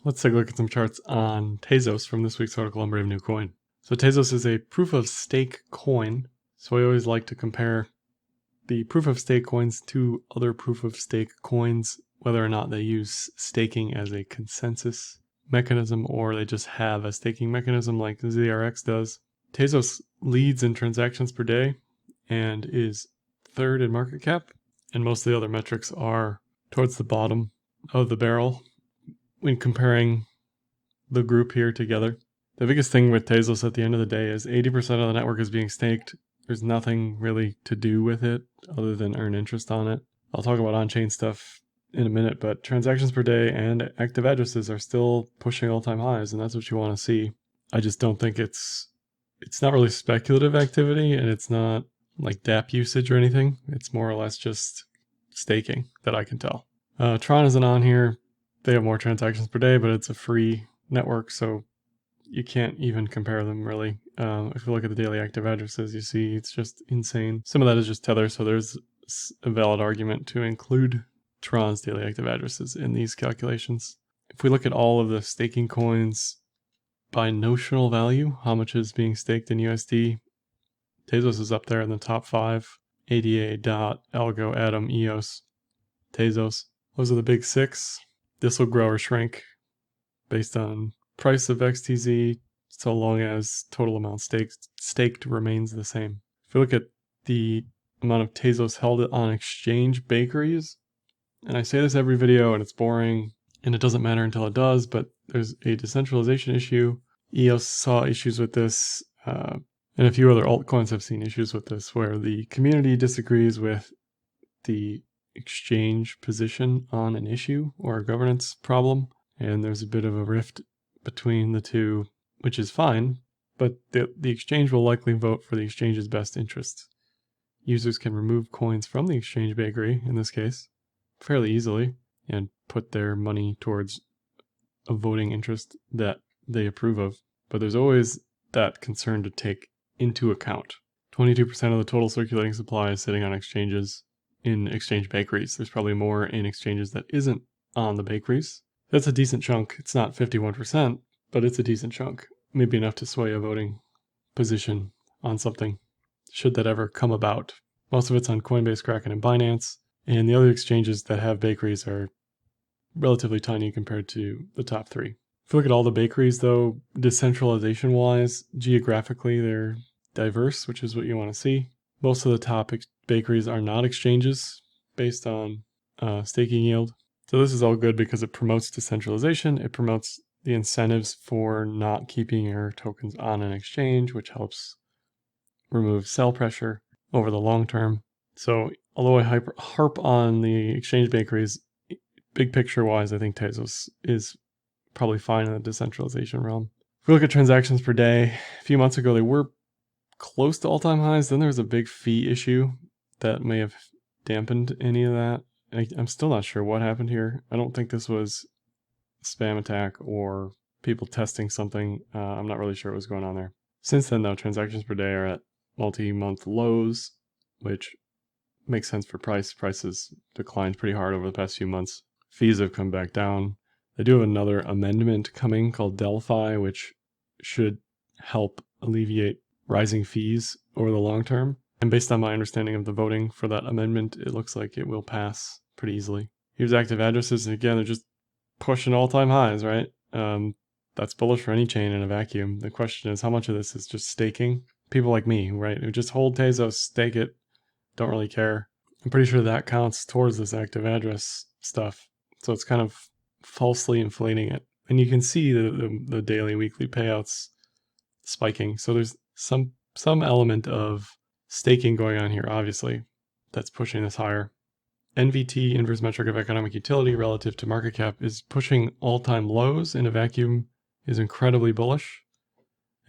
Let's take a look at some charts on Tezos from this week's article on Brave New Coin. So Tezos is a proof of stake coin. So I always like to compare the proof of stake coins to other proof of stake coins, whether or not they use staking as a consensus mechanism or they just have a staking mechanism like ZRX does. Tezos leads in transactions per day and is third in market cap, and most of the other metrics are towards the bottom of the barrel when comparing the group here together. The biggest thing with Tezos at the end of the day is 80% of the network is being staked. There's nothing really to do with it other than earn interest on it. I'll talk about on-chain stuff in a minute, but transactions per day and active addresses are still pushing all-time highs, and that's what you want to see. I just don't think it's not really speculative activity, and it's not like DApp usage or anything. It's more or less just staking that I can tell. Tron isn't on here. They have more transactions per day, but it's a free network, so you can't even compare them really. If you look at the daily active addresses, you see it's just insane. Some of that is just Tether, so there's a valid argument to include Tron's daily active addresses in these calculations. If we look at all of the staking coins by notional value, how much is being staked in USD, Tezos is up there in the top 5. ADA, DOT, Algo, Atom, EOS, Tezos. Those are the big 6. This will grow or shrink based on price of XTZ, so long as total amount staked remains the same. If you look at the amount of Tezos held on exchange bakeries, and I say this every video and it's boring and it doesn't matter until it does, but there's a decentralization issue. EOS saw issues with this, and a few other altcoins have seen issues with this, where the community disagrees with the exchange position on an issue or a governance problem, and there's a bit of a rift between the two, which is fine, but the exchange will likely vote for the exchange's best interests. Users can remove coins from the exchange bakery, in this case, fairly easily, and put their money towards a voting interest that they approve of. But there's always that concern to take into account. 22% of the total circulating supply is sitting on exchanges in exchange bakeries. There's probably more in exchanges that isn't on the bakeries. That's a decent chunk. It's not 51%, but it's a decent chunk. Maybe enough to sway a voting position on something, should that ever come about. Most of it's on Coinbase, Kraken, and Binance, and the other exchanges that have bakeries are relatively tiny compared to the top 3. If you look at all the bakeries, though, decentralization-wise, geographically, they're diverse, which is what you want to see. Most of the top bakeries are not exchanges based on staking yield. So this is all good because it promotes decentralization. It promotes the incentives for not keeping your tokens on an exchange, which helps remove sell pressure over the long term. So although I harp on the exchange bakeries, big picture wise, I think Tezos is probably fine in the decentralization realm. If we look at transactions per day, a few months ago they were close to all-time highs. Then there was a big fee issue that may have dampened any of that. I'm still not sure what happened here. I don't think this was a spam attack or people testing something. I'm not really sure what was going on there. Since then, though, transactions per day are at multi-month lows, which makes sense for price. Prices declined pretty hard over the past few months. Fees have come back down. They do have another amendment coming called DeFi, which should help alleviate rising fees over the long term. And based on my understanding of the voting for that amendment, it looks like it will pass pretty easily. Here's active addresses, and again, they're just pushing all-time highs, right? That's bullish for any chain in a vacuum. The question is, how much of this is just staking? People like me, right, who just hold Tezos, stake it, don't really care. I'm pretty sure that counts towards this active address stuff. So it's kind of falsely inflating it. And you can see the daily, weekly payouts spiking. So there's some element of staking going on here, obviously, that's pushing this higher. NVT, inverse metric of economic utility relative to market cap, is pushing all-time lows in a vacuum, is incredibly bullish.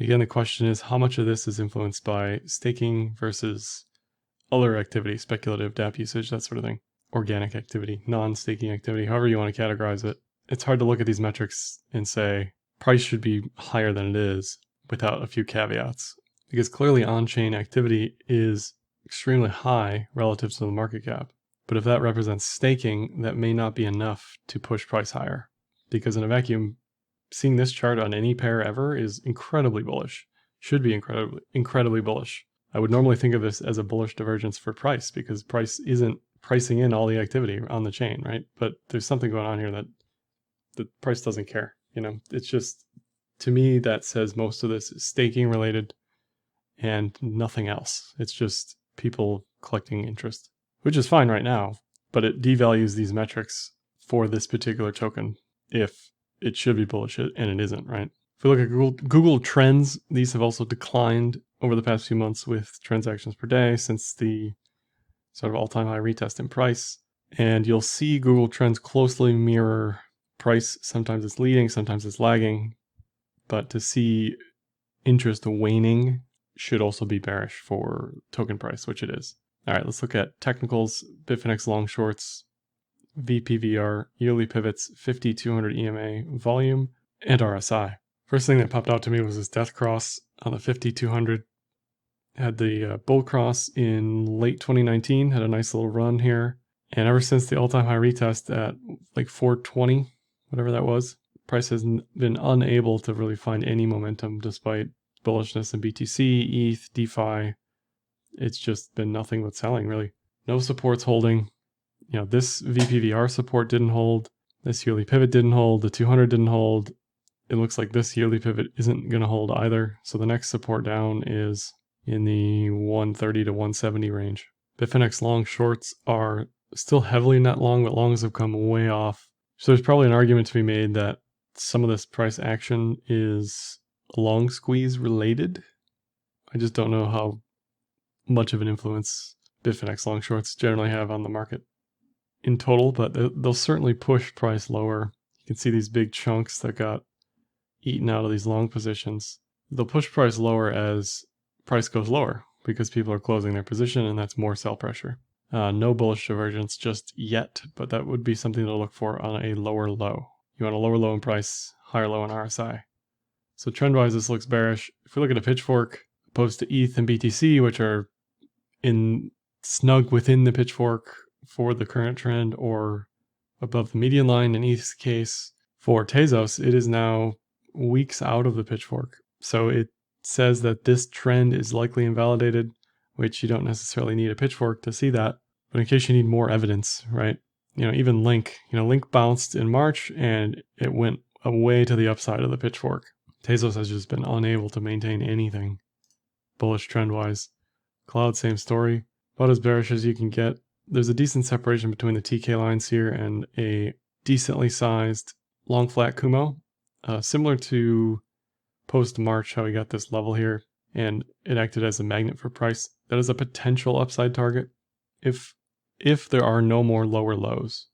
Again, the question is, how much of this is influenced by staking versus other activity, speculative, DApp usage, that sort of thing. Organic activity, non-staking activity, however you want to categorize it. It's hard to look at these metrics and say price should be higher than it is without a few caveats, because clearly on-chain activity is extremely high relative to the market cap. But if that represents staking, that may not be enough to push price higher. because in a vacuum, seeing this chart on any pair ever is incredibly bullish. Should be incredibly bullish. I would normally think of this as a bullish divergence for price because price isn't pricing in all the activity on the chain, right? But there's something going on here that the price doesn't care. It's just, to me, that says most of this is staking related and nothing else. It's just people collecting interest, which is fine right now, but it devalues these metrics for this particular token if it should be bullish and it isn't, right? If we look at Google Trends, these have also declined over the past few months with transactions per day since the sort of all-time high retest in price. And you'll see Google Trends closely mirror price. Sometimes it's leading, sometimes it's lagging. But to see interest waning should also be bearish for token price, which it is. All right, let's look at technicals, Bitfinex long shorts, VPVR, yearly pivots, 50, 200 EMA, volume, and RSI. First thing that popped out to me was this death cross on the 50, 200. Had the bull cross in late 2019, had a nice little run here. And ever since the all-time high retest at like 420, whatever that was, price has been unable to really find any momentum despite bullishness in BTC, ETH, DeFi. It's just been nothing but selling, really. No supports holding. This VPVR support didn't hold. This yearly pivot didn't hold. The 200 didn't hold. It looks like this yearly pivot isn't going to hold either. So the next support down is in the 130 to 170 range. Bitfinex long shorts are still heavily net long, but longs have come way off. So there's probably an argument to be made that some of this price action is long squeeze related. I just don't know how much of an influence Bitfinex long shorts generally have on the market in total, but they'll certainly push price lower. You can see these big chunks that got eaten out of these long positions. They'll push price lower as price goes lower because people are closing their position, and that's more sell pressure. No bullish divergence just yet, but that would be something to look for on a lower low. You want a lower low in price, higher low in RSI. So trend-wise, this looks bearish. If we look at a pitchfork, opposed to ETH and BTC, which are snug within the pitchfork for the current trend or above the median line in ETH's case, for Tezos, it is now weeks out of the pitchfork. So it says that this trend is likely invalidated, which you don't necessarily need a pitchfork to see that. But in case you need more evidence, right? Even Link, Link bounced in March and it went away to the upside of the pitchfork. Tezos has just been unable to maintain anything bullish trend-wise. Cloud, same story. About as bearish as you can get. There's a decent separation between the TK lines here and a decently sized long flat Kumo. Similar to post-March, how we got this level here, and it acted as a magnet for price. That is a potential upside target if there are no more lower lows.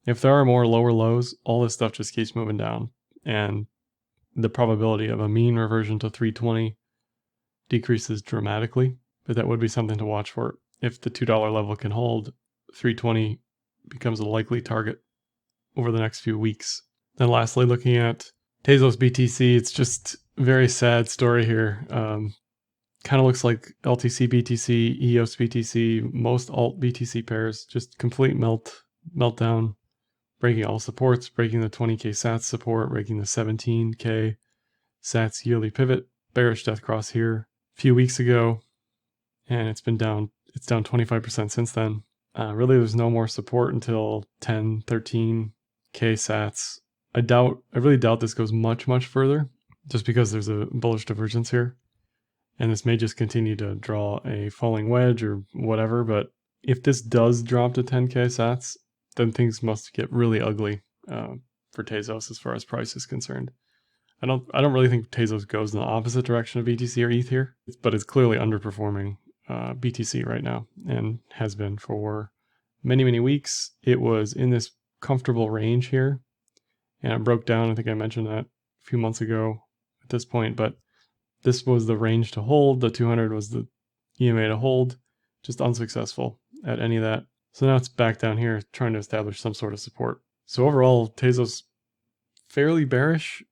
If there are more lower lows, all this stuff just keeps moving down, and the probability of a mean reversion to 320 decreases dramatically, but that would be something to watch for. If the $2 level can hold, 320 becomes a likely target over the next few weeks. Then lastly, looking at Tezos BTC, it's just a very sad story here. Kind of looks like LTC BTC, EOS BTC, most alt BTC pairs, just complete meltdown, breaking all supports, breaking the 20K Sats support, breaking the 17K Sats yearly pivot, bearish death cross here a few weeks ago, and it's down 25% since then. Really, there's no more support until 10, 13K Sats. I really doubt this goes much, much further, just because there's a bullish divergence here. And this may just continue to draw a falling wedge or whatever, but if this does drop to 10K Sats, then things must get really ugly for Tezos as far as price is concerned. I don't really think Tezos goes in the opposite direction of BTC or ETH here, but it's clearly underperforming BTC right now and has been for many, many weeks. It was in this comfortable range here, and it broke down. I think I mentioned that a few months ago at this point, but this was the range to hold. The 200 was the EMA to hold. Just unsuccessful at any of that. So now it's back down here trying to establish some sort of support. So overall, Tezos fairly bearish,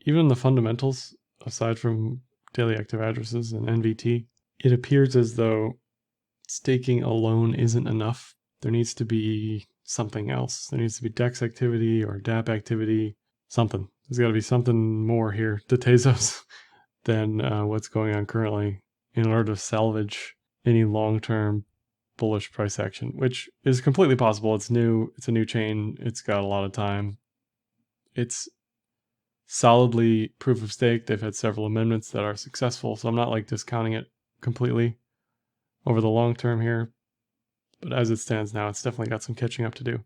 even in the fundamentals, aside from daily active addresses and NVT. It appears as though staking alone isn't enough. There needs to be something else. There needs to be DEX activity or DApp activity something. There's got to be something more here to Tezos than what's going on currently in order to salvage any long-term bullish price action, which is completely possible. It's new. It's a new chain. It's got a lot of time. It's solidly proof of stake. They've had several amendments that are successful, so I'm not like discounting it completely over the long term here. But as it stands now, it's definitely got some catching up to do.